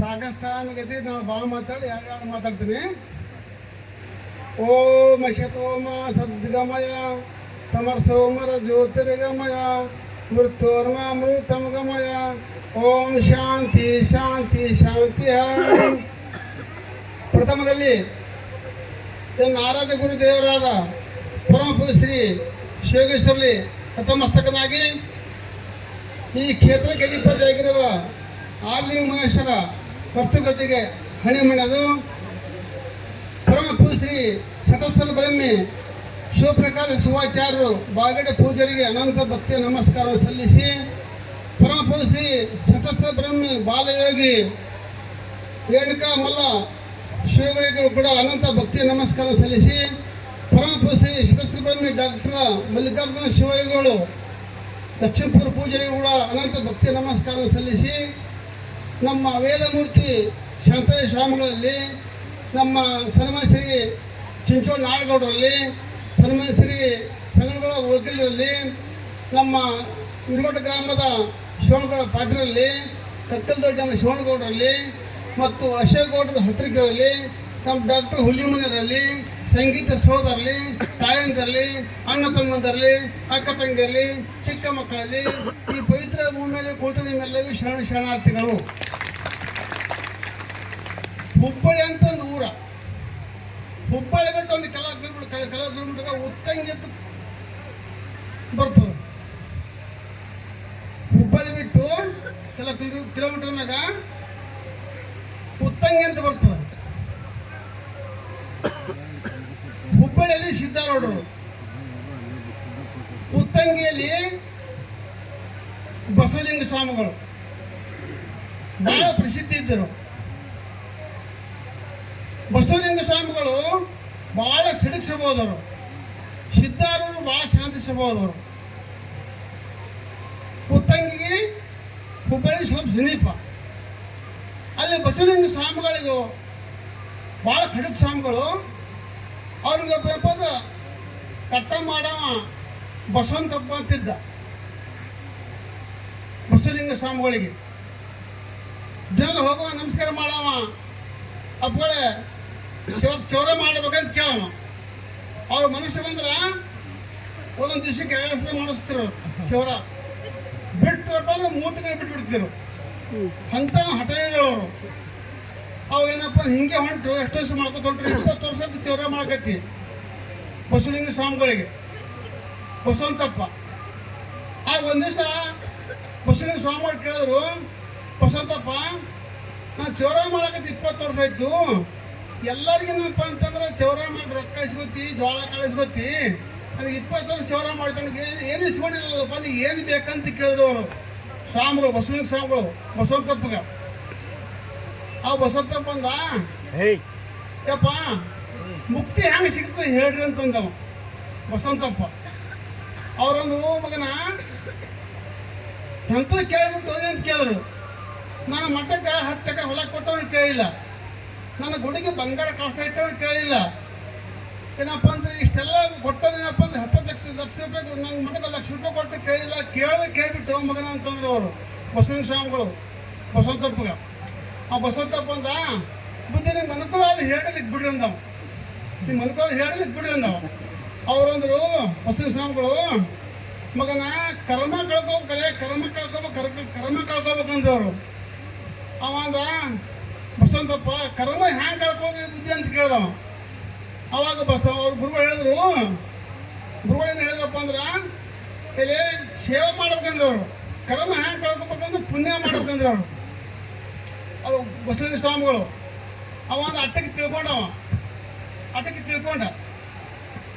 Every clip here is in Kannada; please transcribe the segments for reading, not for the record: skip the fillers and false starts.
ಸಾಕಷ್ಟು ಆಗೈತಿ. ನಾನು ಭಾಳ ಮಾತಾಡಿ ಯಾರು ಮಾತಾಡ್ತೀನಿ. ಓಂ ಶತೋಮ ಸದ್ಗಮಯ ಸಮರ್ಸೋಮರ ಜ್ಯೋತಿರ್ಗಮಯ ಮೃತ್ಯೋರ್ಮ ಮೃತಂ ಗಮಯ. ಓಂ ಶಾಂತಿ ಶಾಂತಿ ಶಾಂತಿ. ಪ್ರಥಮದಲ್ಲಿ ನನ್ನ ಆರಾಧ್ಯ ಗುರುದೇವರಾದ ಪರಮ ಪೂಜ್ಯ ಶ್ರೀ ಶಿವಯೋಗೇಶ್ವರಲಿ ನತಮಸ್ತಕನಾಗಿ ಈ ಕ್ಷೇತ್ರಕ್ಕೆ ಅಧಿಪತಿಯಾಗಿರುವ ಆಲಿ ಮಹೇಶ್ವರ ಕರ್ತೃಗತಿಗೆ ಹಣೆ ಮಣೆದು ಪರಮ ಪೂಜ್ಯ ಶ್ರೀ ಶತಸ್ಥಲ ಬ್ರಹ್ಮಿ ಶಿವಪ್ರಕಾಶ ಶಿವಾಚಾರ್ಯರು ಬಾಗಡೆ ಪೂಜರಿಗೆ ಅನಂತ ಭಕ್ತಿಯ ನಮಸ್ಕಾರ ಸಲ್ಲಿಸಿ, ಪರಮ ಪೂಜ್ಯ ಶ್ರೀ ಶತಸ್ಥಲ ಬ್ರಹ್ಮಿ ಬಾಲಯೋಗಿ ರೇಣುಕಾ ಮಲ್ಲ ಶಿವಗಳಿಗೂ ಕೂಡ ಅನಂತ ಭಕ್ತಿಯ ನಮಸ್ಕಾರ ಸಲ್ಲಿಸಿ, ಪರಮ ಪೂಜ್ಯ ಶ್ರೀ ಶತಸ್ಥಲ ಬ್ರಹ್ಮಿ ಡಾಕ್ಟರ್ ಮಲ್ಲಿಕಾರ್ಜುನ ಶಿವಯೋಗಿಗಳು ದಕ್ಷಿಣಪುರ ಪೂಜೆಗೂ ಕೂಡ ಅನಂತ ಭಕ್ತಿ ನಮಸ್ಕಾರ ಸಲ್ಲಿಸಿ, ನಮ್ಮ ವೇದಮೂರ್ತಿ ಶಾಂತಯ್ಯ ಸ್ವಾಮಿಗಳಲ್ಲಿ, ನಮ್ಮ ಸನ್ಮಾಶ್ರೀ ಚಿಂಚೋಳ ನಾಡಗೌಡರಲ್ಲಿ, ಸನ್ಮಾಶ್ರೀ ಸಂಗಗಳ ವಕೀಲರಲ್ಲಿ, ನಮ್ಮ ಇರುಮಠ ಗ್ರಾಮದ ಶಿವನಗೌಡ ಪಾಟೀಲರಲ್ಲಿ, ಕಕ್ಕಲ್ದೊಡ್ಡ ಶಿವನಗೌಡರಲ್ಲಿ ಮತ್ತು ಅಶೋಕಗೌಡರ ಹತ್ರಿಕೆಯಲ್ಲಿ, ನಮ್ಮ ಡಾಕ್ಟರ್ ಹುಲಿಮನೆಯರಲ್ಲಿ, ಸಂಗೀತ ಸಹೋದರರಲ್ಲಿ, ತಾಯಂದರಲ್ಲಿ, ಅಣ್ಣ ತಮ್ಮಂದರಲ್ಲಿ, ಅಕ್ಕ ತಂಗಿಯರಲ್ಲಿ, ಚಿಕ್ಕ ಮಕ್ಕಳಲ್ಲಿ, ಈ ಪವಿತ್ರ ಭೂಮಿಯಲ್ಲಿ ಕೂತು ನಿಮ್ಮೆಲ್ಲರಿಗೂ ಶರಣಾರ್ಥಿಗಳು. ಹುಬ್ಬಳ್ಳಿ ಅಂತ ಒಂದು ಊರ, ಹುಬ್ಬಳ್ಳಿ ಬಿಟ್ಟು ಒಂದು ಕೆಲವು ಕಿಲೋಮೀಟರ್ ಉತ್ತಂಗಿ ಅಂತ ಬರ್ತದೆ. ಹುಬ್ಬಳ್ಳಿ ಬಿಟ್ಟು ಕೆಲವು ಕಿಲೋಮೀಟರ್ನಾಗ ಉತ್ತಂಗಿ ಅಂತ ಬರ್ತದೆ. ಹುಬ್ಬಳ್ಳಿಯಲ್ಲಿ ಸಿದ್ದಾರೂಢರು, ಉತ್ತಂಗಿಯಲ್ಲಿ ಬಸವಲಿಂಗ ಸ್ವಾಮಿಗಳು ಬಹಳ ಪ್ರಸಿದ್ಧಿ ಇದ್ದರು. ಬಸವಲಿಂಗ ಸ್ವಾಮಿಗಳು ಬಹಳ ಸಿಡಕ್ ಸ್ವಭಾವದವರು, ಸಿದ್ದಾರೂಢರು ಬಹಳ ಶಾಂತಿ ಸ್ವಭಾವದವರು. ಉತ್ತಂಗಿಗೆ ಹುಬ್ಬಳ್ಳಿ ಸ್ವಲ್ಪ ಸಮೀಪ. ಅಲ್ಲಿ ಬಸವಲಿಂಗ ಸ್ವಾಮಿಗಳಿಗೂ ಬಹಳ ಖಡಕ್ ಸ್ವಾಮಿಗಳು. ಅವ್ರಿಗೆ ಬೇಕಂದ್ರೆ ಕಟ್ಟ ಮಾಡವ ಬಸವಂತಪ್ಪ ಅಂತಿದ್ದ. ಬಸವಲಿಂಗ ಸ್ವಾಮಿಗಳಿಗೆ ದಿನ ಹೋಗುವ ನಮಸ್ಕಾರ ಮಾಡವ, ಅಪ್ಪಗಳೇ ಚೌರ ಮಾಡಬೇಕಂತ ಕೇಳವ. ಅವ್ರ ಮನುಷ್ಯ ಬಂದ್ರೆ ಒಂದೊಂದು ದಿವಸಕ್ಕೆ 2 ಸಲ ಮಾಡಿಸ್ತಿರು ಚೌರ. ಬಿಟ್ಟರಪ್ಪ ಅಂದ್ರೆ 3 ತಿಂಗಳು ಬಿಟ್ಬಿಡ್ತಿರು. ಅಂತ ಹಠಗಳವರು. ಅವಾಗೇನಪ್ಪ ಹಿಂಗೆ ಹೊಂಟು ಎಷ್ಟು ವರ್ಷ ಮಾಡ್ಕೊತ ಹೊಂಟ್ರು, 20 ವರ್ಷದ ಚೌರ ಮಾಡ್ಕತ್ತಿ ಬಸವಲಿಂಗ ಸ್ವಾಮಿಗಳಿಗೆ ಬಸವಂತಪ್ಪ. ಆಗ ಒಂದು ದಿವಸ ಬಸವಲಿಂಗ ಸ್ವಾಮಿಗಳು ಕೇಳಿದ್ರು, ಬಸವಂತಪ್ಪ ನಾನು ಚೌರ ಮಾಡಕತ್ತಿ 20 ವರ್ಷ ಆಯ್ತು, ಎಲ್ಲರಿಗೇನಪ್ಪ ಅಂತಂದ್ರೆ ಚೌರ ಮಾಡಿ ರೊಕ್ಕ ಇಸ್ಕೊತಿ, ಜೋಳ ಕಾಳು ಇಸ್ಕೊತಿ, ನನಗೆ 20 ವರ್ಷ ಚೌರ ಮಾಡ್ತಾನೆ ಏನು ಇಸ್ಕೊಂಡಿಲ್ಲಪ್ಪ, ನೀನು ಏನು ಬೇಕಂತ ಕೇಳಿದ್ರು ಅವರು ಸ್ವಾಮಿಗಳು, ಬಸವಲಿಂಗ ಸ್ವಾಮಿಗಳು ಬಸವಂತಪ್ಪಗ. ಆ ಬಸವಂತಪ್ಪ ಅಂದ, ಯಪ್ಪ ಮುಕ್ತಿ ಹೆಂಗೆ ಸಿಗ್ತದೆ ಹೇಳ್ರಿ ಅಂತಂದವ ಬಸವಂತಪ್ಪ. ಅವ್ರಂದ್ರು, ಮಗನ ಎಂತ ಕೇಳ್ಬಿಟ್ಟು ಅಂತ ಕೇಳಿದ್ರು. ನಾನು ಮಠಕ್ಕೆ 10 ಎಕರೆ ಹೊಲ ಕೊಟ್ಟವನು ಕೇಳಿಲ್ಲ, ನನ್ನ ಗುಡಿಗೆ ಬಂಗಾರ ಕಳಸ ಇಟ್ಟವನು ಕೇಳಿಲ್ಲ. ಏನಪ್ಪ ಅಂದ್ರೆ ಇಷ್ಟೆಲ್ಲ ಕೊಟ್ಟರು ಏನಪ್ಪ ಅಂದ್ರೆ 10 ಲಕ್ಷ ರೂಪಾಯಿ ನಂಗೆ ಮಠಕ್ಕೆ 1 ಲಕ್ಷ ರೂಪಾಯಿ ಕೊಟ್ಟು ಕೇಳಿಲ್ಲ. ಕೇಳ್ಬಿಟ್ಟು ಮಗನ ಅಂತಂದ್ರು ಅವರು ಬಸವಲಿಂಗ ಸ್ವಾಮಿಗಳು ಬಸವಂತಪ್ಪಗ. ಆ ಬಸವಂತಪ್ಪ ಅಂದ, ಬುದ್ಧಿ ನಿಮ್ಗೆ ಮನ್ಕೋದ ಹೇಳಲಿಕ್ಕೆ ಬಿಡ್ರಿ ಅಂದವ, ನಿಮ್ಮ ಮನ್ಕೋದ ಹೇಳಲಿಕ್ಕೆ ಬಿಡ್ರಿ ಅಂದವ. ಅವ್ರಂದ್ರು ಬಸವಲಿಂಗ ಸ್ವಾಮಿಗಳು, ಮಗನ ಕರ್ಮ ಕಳ್ಕೋಬೇಕಲ್ಲೇ, ಕರ್ಮ ಕಳ್ಕೋಬೇಕಂದವರು. ಅವಂದ ಬಸವಂತಪ್ಪ ಕರ್ಮ ಹ್ಯಾಂಗೆ ಕಳ್ಕೋಬೇಕು ಬುದ್ಧಿ ಅಂತ ಕೇಳ್ದವ. ಅವಾಗ ಅವ್ರ ಗುರುಗಳು ಹೇಳಿದ್ರು, ಗುರುಗಳೇನು ಹೇಳಿದ್ರಪ್ಪ ಅಂದ್ರೆ ಇಲ್ಲಿ ಸೇವೆ ಮಾಡ್ಬೇಕಂದವರು. ಕರ್ಮ ಹ್ಯಾಂಗೆ ಕಳ್ಕೋಬೇಕಂದ್ರೆ ಪುಣ್ಯ ಮಾಡ್ಬೇಕಂದ್ರೆ ಅವರು ಬಸವಲಿಂಗ ಸ್ವಾಮಿಗಳು. ಅವಂದ ಅಟ್ಟಕ್ಕೆ ತಿಳ್ಕೊಂಡ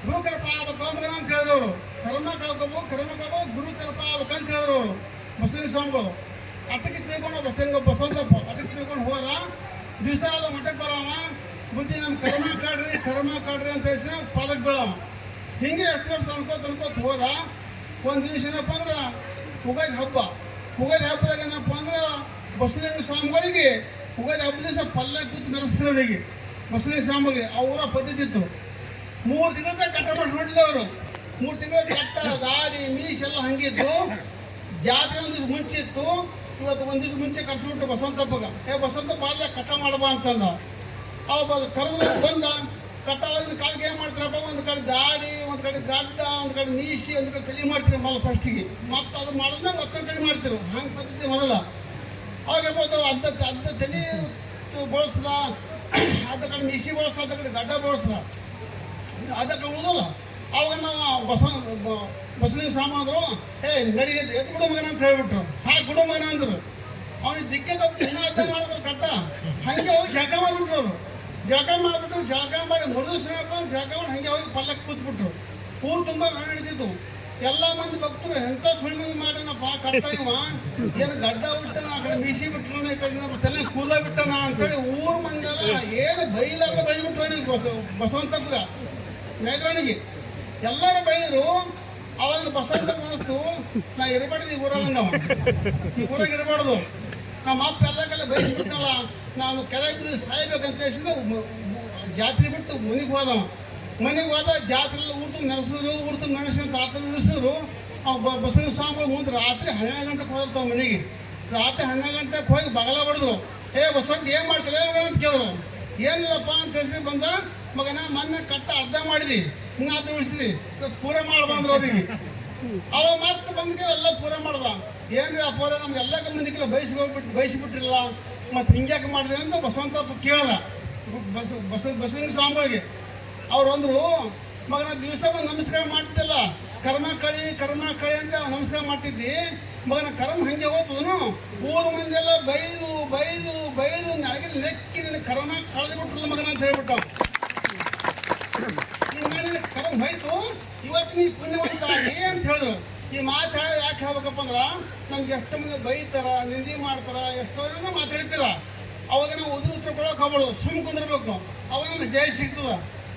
ಗುರು ಕೃಪಾ ಆಗ್ಬೇಕಂಬಗನ ಅಂತ ಹೇಳಿದ್ರು ಅವರು. ಕರ್ಮ ಕಳ್ಕೋಬೇಕು ಗುರು ಕೃಪಾ ಆಗ್ಬೇಕಂತ ಹೇಳಿದ್ರು ಅವರು ಬಸವಲಿಂಗ ಸ್ವಾಮಿಗಳು. ಅಟ್ಟಕ್ಕೆ ತಿಳ್ಕೊಂಡು ಬಸವಂತಪ್ಪ ಅಟ್ಟಕ್ಕೆ ತಿಳ್ಕೊಂಡು ಹೋದ. ದಿವಸ ಆದ ಮಠಕ್ಕೆ ಬರವ, ಬುದ್ಧಿ ನಮ್ಮ ಕರ್ಮ ಕಾಡ್ರಿ ಅಂತ ಹೇಳಿ ಪಾದಕ್ಕೆ ಬೀಳವ. ಹಿಂಗೆ ಎಷ್ಟು ವರ್ಷ ಅನ್ಕೋತ ಹೋದ. ಒಂದು ದಿವಸ ಏನಪ್ಪ ಅಂದ್ರೆ ಉಗಾದಿ ಹಬ್ಬದಾಗ ಏನಪ್ಪ ಅಂದ್ರೆ ಬಸವಲಿಂಗ ಸ್ವಾಮಿಗಳಿಗೆ ಉಗಾದಿ ಹಬ್ಬದ ದಿವಸ ಪಲ್ಲ ಕೂತು ಮೆರೆಸ್ತಾರೆ ಅವರಿಗೆ ಬಸವಲಿಂಗ ಸ್ವಾಮಿಗಳಿಗೆ. ಅವರ ಪದ್ಧತಿ ಇತ್ತು. 3 ತಿಂಗಳ ಕಟ್ಟ ಮಾಡಿದವರು. 3 ತಿಂಗಳ ಕಟ್ಟ ದಾಡಿ ಮೀಸೆಲ್ಲ ಹಂಗಿದ್ದು. ಜಾತ್ರೆ ಒಂದು ಮುಂಚೆ ಇತ್ತು. ಇವತ್ತು ಒಂದು ದಿವ್ಸ ಮುಂಚೆ ಕರ್ಸ್ಬಿಟ್ಟು ಬಸವಂತಪ್ಪಗ ಬಸವಂತ ಬಾರ್ಲ ಕಟ ಮಾಡಬಾ ಅಂತಂದ. ಅವ ಕರೆದು ಬಂದ. ಕಟ ಕಾಲಿಗೆ ಏನು ಮಾಡ್ತೀರಪ್ಪ, ಒಂದು ಕಡೆ ದಾಡಿ, ಒಂದು ಕಡೆ ಗಡ್ಡ, ಒಂದು ಕಡೆ ಮೀಸಿ, ಒಂದು ಕಡೆ ತಲೆ ಮಾಡ್ತೀರಿ ಮೊದಲು ಫಸ್ಟಿಗೆ. ಮತ್ತು ಅದು ಮಾಡಿದ್ರೆ ಮತ್ತೊಂದು ಕಡೆ ಮಾಡ್ತಿರು. ಹಂಗೆ ಪದ್ಧತಿ ಮೊದಲ. ಅವಾಗಪ್ಪ ಅದು ಅರ್ಧ ತಲೆ ಬಳಸ್ದ, ಅರ್ಧ ಕಡೆ ಮೀಸಿ ಬಳಸ್ದ, ಅರ್ಧ ಕಡೆ ಗಡ್ಡ ಬಳಸ್ದ, ಅರ್ಧ ಕಡೆ ಉಳಿದಲ್ಲ. ಅವಾಗ ನಾವು ಬಸವಲಿಂಗ ಸ್ವಾಮಿ ಅಂದರು, ನಡಿಗೆ ಎದ್ದು ಬಿಡೋ ಮಗನ ಅಂತ ಹೇಳ್ಬಿಟ್ರು. ಸಾಕು ಬಿಡೋ ಮಗನ ಅಂದರು. ಅವ್ನಿಗೆ ದಿಕ್ಕೆ ತಪ್ಪು ಇನ್ನೂ ಅರ್ಧ ಮಾಡ್ಬೇಕು ಕಟ್ಟ. ಹಾಗೆ ಹೋಗಿ ಜಳಕ ಮಾಡಿಬಿಟ್ರು ಅವರು. ಜಳಕ ಮಾಡಿಬಿಟ್ಟು ಜಳಕ ಮಾಡಿ ಮುರಿದಿಸ್ರಪ್ಪ ಜಳಕ ಮಾಡಿ ಹಾಗೆ ಹೋಗಿ ಪಲ್ಲಕ್ಕೆ ಕೂತ್ಬಿಟ್ರು. ಊರು ತುಂಬ ಮನೆ ಹಿಡಿದಿತ್ತು. ಎಲ್ಲ ಮಂದಿ ಭಕ್ತರು ಎಂಥ ಸುಳ್ಳು ಮಾಡೋಣಪ್ಪ ಕಟ್ಟ ಇವ, ಏನು ಗಡ್ಡ ಬಿಟ್ಟನ, ಆ ಕಡೆ ಮೀಸಿ ಬಿಟ್ಟನ, ಈ ಕಡೆ ನಮ್ಮ ತಲೆ ಕೂದ ಬಿಟ್ಟನ ಅಂತೇಳಿ ಊರು ಮಂದಿಯೆಲ್ಲ ಏನು ಬೈಲಾಗ ಬೈದ್ಬಿಟ್ರು ನೀವು ಬಸವಂತಪ್ಪಗ ನೇತ್ರಾಣಿಗೆ ಎಲ್ಲರೂ ಬೈದರು. ಅವಾಗ ಬಸವಂತಪ್ಪ ಅನಿಸ್ತು, ನಾ ಇರಬಾರ್ದು ಈ ಊರಾಗ, ನಾವು ಈ ಊರಾಗ ಇರಬಾರ್ದು. ನಮ್ಮ ಅಪ್ಪ ಎಲ್ಲಕ್ಕೆಲ್ಲ ಬೈದ್ಬಿಟ್ಟಲ್ಲ, ನಾನು ಕೆರೆ ಬಿದ್ದು ಸಾಯ್ಬೇಕಂತ ಹೇಳಿದ ಜಾತ್ರೆ ಬಿಟ್ಟು ಮನೆಗೆ ಹೋದವ. ಮನೆಗೆ ಹೋದ ಜಾತ್ರೆಲ್ಲ ಊಟ ನೆನೆಸಿದ್ರು, ಊಟ ನೆನೆಸಿ ತಾತ ಉಳಿಸಿದ್ರು. ಬಸವಲಿಂಗ ಸ್ವಾಮಿಗಳು ಮುಂದೆ ರಾತ್ರಿ 12 ಗಂಟೆಗೆ ಹೋದಿರ್ತಾವ ಮನೆಗೆ. ರಾತ್ರಿ 12 ಗಂಟೆಗೆ ಹೋಗಿ ಬಗಲ ಹೊಡೆದ್ರು. ಬಸವಂತ ಏನು ಮಾಡ್ತಾರೆ ಮಗನ ಅಂತ ಕೇಳಿದ್ರು. ಏನಿಲ್ಲಪ್ಪ ಅಂತ ಹೇಳಿ ಬಂದ. ಮಗನ ಮೊನ್ನೆ ಕಟ್ಟ ಅರ್ಧ ಮಾಡಿದಿ, ಇನ್ನು ಅದು ಉಳಿಸಿದಿ, ಪೂರ ಮಾಡ್ಬಂದ್ರು ಅವ್ರಿಗೆ. ಅವ ಮತ್ತೆ ಬಂದ್ಕೆ ಎಲ್ಲ ಪೂರ ಮಾಡ್ದ. ಏನ್ರಿ ಆ ಪೂರ ನಮ್ಗೆಲ್ಲ ಮಂದಿಗೆಲ್ಲ ಬಯಸಿಬಿಟ್ಟಿರಲ್ಲ, ಮತ್ತು ಹಿಂಗ್ಯಾಕೆ ಮಾಡಿದೆ ಅಂತ ಬಸವಂತಪ್ಪ ಕೇಳ್ದ ಬಸವಲಿಂಗ ಸ್ವಾಮಿಗಳಿಗೆ. ಅವ್ರು ಅಂದರು, ಮಗನ ದಿವಸ ಬಂದು ನಮಸ್ಕಾರ ಮಾಡ್ತಿಲ್ಲ, ಕರ್ಮ ಕಳಿ ಅಂತ ನಮಸ್ಕಾರ ಮಾಡ್ತಿದ್ದಿ. ಮಗನ ಕರ್ಮ ಹಂಗೆ ಹೋಗ್ತದನು, ಊರು ಮಂದಿಯೆಲ್ಲ ಬೈದು ನನಗೆ ನೆಕ್ಕಿ ನಿನ್ನ ಕರ್ಮ ಕಳೆದು ಬಿಟ್ರಲ್ಲ ಮಗನ ಅಂತ ಹೇಳ್ಬಿಟ್ಟು. ನಿನ್ನ ಕರ್ಮ ಹೋಯ್ತು, ಇವತ್ತು ನೀ ಪುಣ್ಯವಂತ ಆಗಿ ಅಂತ ಹೇಳಿದ್ರು. ಈ ಮಾತು ಯಾಕೆ ಹೇಳ್ಬೇಕಪ್ಪ ಅಂದ್ರೆ, ನಮ್ಗೆ ಎಷ್ಟು ಮಂದಿ ಬೈತಾರ, ನಿಂದಿ ಮಾಡ್ತಾರ, ಎಷ್ಟೋ ಜನ ಮಾತಾಡ್ತೀರ. ಅವಾಗ ನಾವು ಉತ್ತರ ಕೊಡೋಕೆ ಹೋಗ್ಬೋದು, ಸುಮ್ಮ ಕುಂದಿರ್ಬೇಕು. ಅವಾಗ ನಮ್ಗೆ ಜಯ ಸಿಗ್ತದ.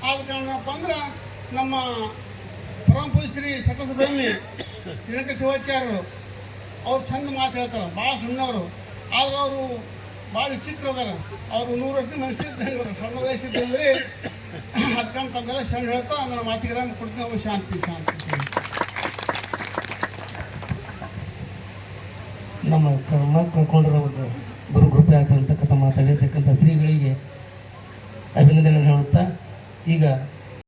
ಆದ ಕಾರಣಪ್ಪ ಅಂದ್ರೆ ನಮ್ಮ ಪರಮ ಪೂಜ್ಯ ಸತಸದಲ್ಲಿ ದಿನಕ ಶಿವಾಚಾರ್ಯರು ಅವ್ರು ಚಂದ ಮಾತು ಹೇಳ್ತಾರೆ, ಭಾಳ ಸಣ್ಣವರು. ಆದ್ರೆ ಅವರು ಭಾಳ ವಿಚಿತ್ರ ಅದಾರ. ಅವರು 100 ವರ್ಷ ಮನುಷ್ಯರು ಸಣ್ಣ ವಯಸ್ಸಿದ್ದಂದ್ರೆ ಅದಕ್ಕಂತ ತಮ್ಮೆಲ್ಲ ಶರಣ ಹೇಳ್ತಾ ನನ್ನ ಮಾತಿಗೆ ಕೊಡ್ತೀನಿ. ಅವ್ರು ಶಾಂತಿ. ನಮ್ಮ ಕರ್ಮ ಕಳ್ಕೊಂಡಿರೋದು ಗುರು ಕೃಪೆ ಆಗ್ತಕ್ಕಂಥ ಮಾತಾಡಿರ್ತಕ್ಕಂಥ ಶ್ರೀಗಳಿಗೆ ಅಭಿನಂದನೆ ಹೇಳುತ್ತಾ, ಈಗ